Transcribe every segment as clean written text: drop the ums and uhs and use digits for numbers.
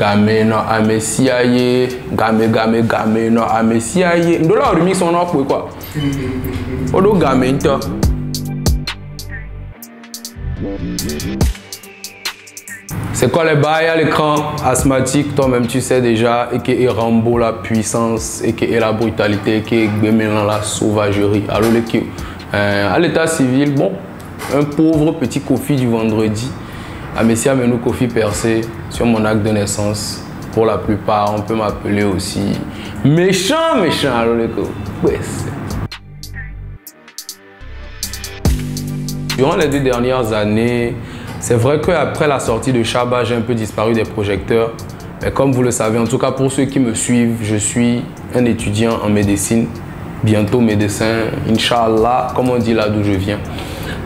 Game no amesiaye, game no amesiaye. Ndola remix on a quoi? Odo game into. C'est quoi les bails à l'écran? Asthmatique, toi-même tu sais déjà, et qui est Rambo la puissance, et qui est la brutalité, et qui est Bémélan la sauvagerie. Alors l'équipe, à l'état civil, bon, un pauvre petit Kofi du vendredi. Amesia Menou Kofi percé sur mon acte de naissance. Pour la plupart, on peut m'appeler aussi méchant. Alors l'équipe, ouais, durant les 2 dernières années, c'est vrai qu'après la sortie de Shabba, j'ai un peu disparu des projecteurs. Mais comme vous le savez, en tout cas pour ceux qui me suivent, je suis un étudiant en médecine, bientôt médecin, Inch'Allah, comme on dit là d'où je viens.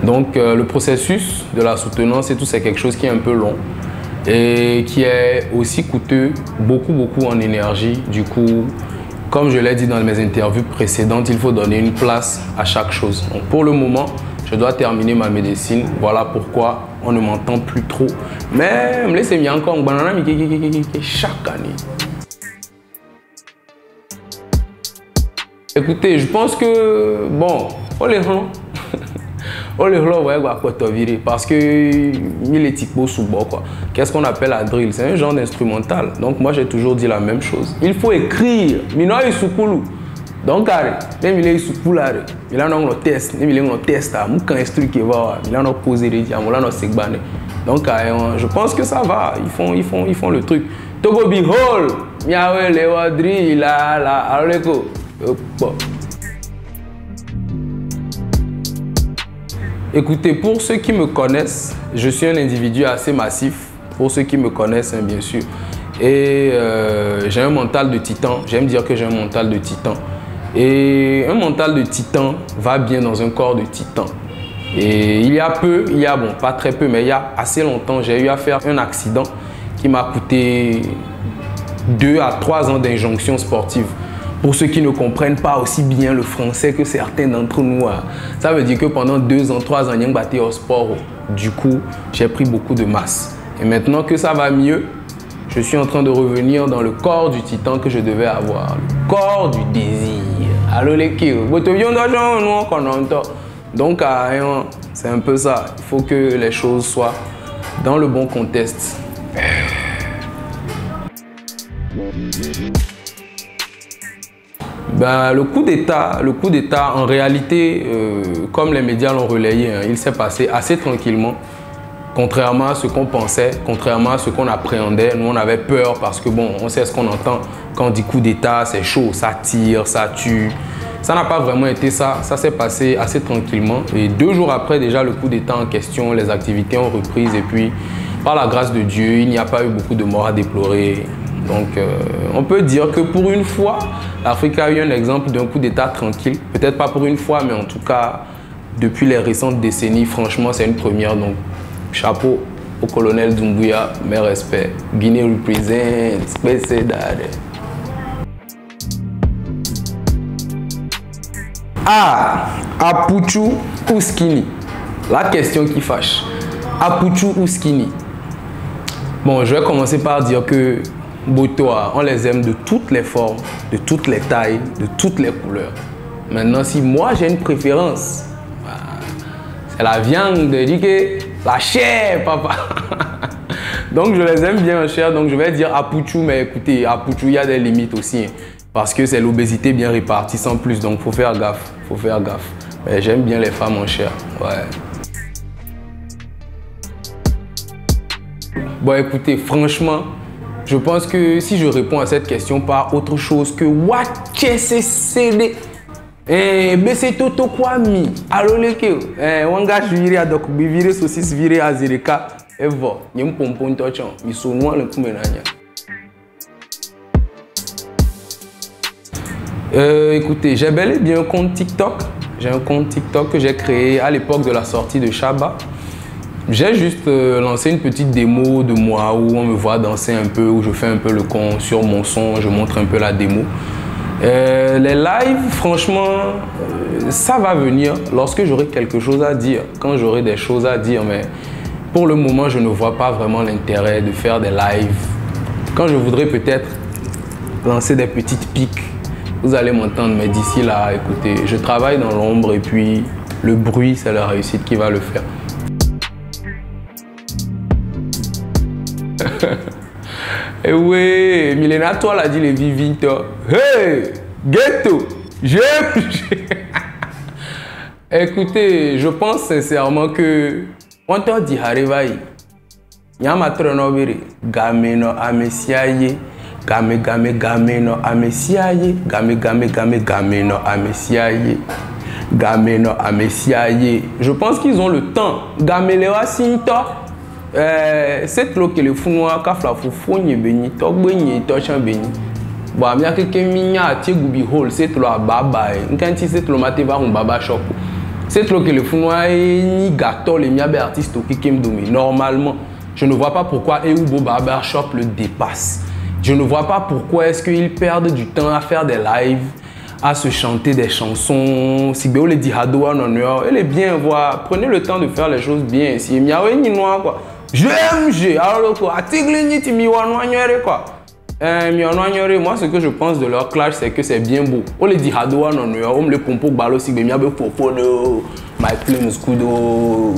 Donc le processus de la soutenance et tout, c'est quelque chose qui est un peu long et qui est aussi coûteux, beaucoup en énergie. Du coup, comme je l'ai dit dans mes interviews précédentes, il faut donner une place à chaque chose. Donc pour le moment, je dois terminer ma médecine. Voilà pourquoi on ne m'entend plus trop. Mais laissez-moi encore chaque année. Écoutez, je pense que, bon, on les rend. On les rend, ouais, parce que il est typo sous bord, quoi. Qu'est-ce qu'on appelle la drill? C'est un genre d'instrumental. Donc, moi, j'ai toujours dit la même chose. Il faut écrire. Mino est sous coulou. Donc, même il est sous coulou. Il a un test. Même il a un test. Il a un instruit qui va. Il a un posé des diamants. Il a un segbané. Donc, je pense que ça va. Ils font le truc. Togo Behold. Miawe, Léo, drill, la, aleko. Écoutez, pour ceux qui me connaissent, je suis un individu assez massif. Pour ceux qui me connaissent, hein, bien sûr. Et j'ai un mental de titan. J'aime dire que j'ai un mental de titan. Et un mental de titan va bien dans un corps de titan. Et il y a bon, pas très peu, mais il y a assez longtemps, j'ai eu à faire un accident qui m'a coûté 2 à 3 ans d'injonction sportive. Pour ceux qui ne comprennent pas aussi bien le français que certains d'entre nous, ça veut dire que pendant 2 ans, 3 ans, j'ai battu au sport. Du coup, j'ai pris beaucoup de masse. Et maintenant que ça va mieux, je suis en train de revenir dans le corps du titan que je devais avoir. Le corps du désir. Alors les kills. Donc, c'est un peu ça. Il faut que les choses soient dans le bon contexte. Ben, le coup d'État, en réalité, comme les médias l'ont relayé, hein, il s'est passé assez tranquillement. Contrairement à ce qu'on pensait, contrairement à ce qu'on appréhendait, nous on avait peur parce que bon, on sait ce qu'on entend quand on dit coup d'État, c'est chaud, ça tire, ça tue. Ça n'a pas vraiment été ça, ça s'est passé assez tranquillement. Et 2 jours après déjà le coup d'État en question, les activités ont repris et puis par la grâce de Dieu, il n'y a pas eu beaucoup de morts à déplorer. Donc on peut dire que pour une fois, l'Afrique a eu un exemple d'un coup d'État tranquille. Peut-être pas pour une fois, mais en tout cas, depuis les récentes décennies, franchement, c'est une première. Donc, chapeau au colonel Doumbouya, mes respects. Guinée represent, Apuchu ou skinny? La question qui fâche. Apuchu ou skinny? Bon, je vais commencer par dire que Botoa, on les aime de toutes les formes, de toutes les tailles, de toutes les couleurs. Maintenant, si moi j'ai une préférence, c'est la viande, la chair, papa. Donc je les aime bien en chair, donc je vais dire Apuchu, mais écoutez, Apuchu, il y a des limites aussi. Hein, parce que c'est l'obésité bien répartie sans plus, donc faut faire gaffe, faut faire gaffe. Mais j'aime bien les femmes en chair, ouais. Bon écoutez, franchement, je pense que si je réponds à cette question par autre chose que Wachesesede, BC Toto Kwami, alors les que, Wanga Juiri à Dokubi, viré saucisse, viré à Zereka, et voilà, il y a un pompon de touchant, ils sont noirs le Koumenania. Écoutez, j'ai bel et bien un compte TikTok. J'ai un compte TikTok que j'ai créé à l'époque de la sortie de Shabba. J'ai juste lancé une petite démo de moi où on me voit danser un peu, où je fais un peu le con sur mon son, je montre un peu la démo. Les lives, franchement, ça va venir lorsque j'aurai quelque chose à dire, quand j'aurai des choses à dire, mais pour le moment, je ne vois pas vraiment l'intérêt de faire des lives Quand je voudrais peut-être lancer des petites piques, vous allez m'entendre, mais d'ici là, écoutez, je travaille dans l'ombre et puis le bruit, c'est la réussite qui va le faire. Et oui, Milena, toi, l'a dit les vivito. Hey, ghetto, j'aime. Écoutez, je pense sincèrement que on te dit Harivai. Yama nobiri gameno amesiaye game gameno amesiaye gameno amesiaye gameno amesiaye. Je pense qu'ils ont le temps. Gamelewa sinta. C'est lo que le funwa kafla fufonye beni togbenye tochan beni. Bon, amia keke minya atigubi hole c'est lo ababa. Nkanti c'est lo mateva un baba shop. C'est lo que le funwa ni gâteau les miabe artistes qui kem domi. Normalement, je ne vois pas pourquoi Eubo Barbershop le dépasse. Je ne vois pas pourquoi est-ce qu'ils perdent du temps à faire des lives, à se chanter des chansons. Si vous les dit elle est bien, voilà. Prenez le temps de faire les choses bien. Si il y a un noir quoi. J'aime, alors quoi. Moi, ce que je pense de leur clash, c'est que c'est bien beau. On les dit on me le compo balo si il y a un popono, my flame scudo,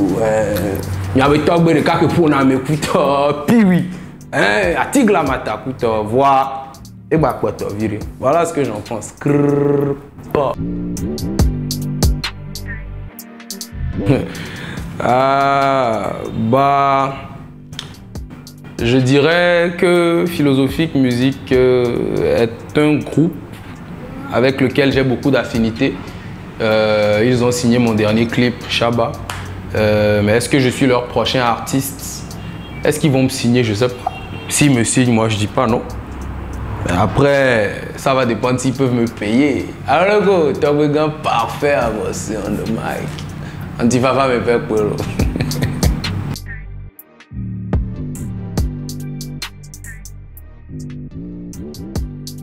il y a un togbe de quelque pour na me kuto, piwi, atigla mata kuto, voix et bah quoi to viré. Voilà ce que j'en pense. Je dirais que Philosophique Musique est un groupe avec lequel j'ai beaucoup d'affinités. Ils ont signé mon dernier clip, Shaba. Mais est-ce que je suis leur prochain artiste? Est-ce qu'ils vont me signer? Je ne sais pas. S'ils me signent, moi je dis pas non. Mais après, ça va dépendre s'ils peuvent me payer. Alors go, t'as un parfait à bosser on the mic. Antifafa me fait pour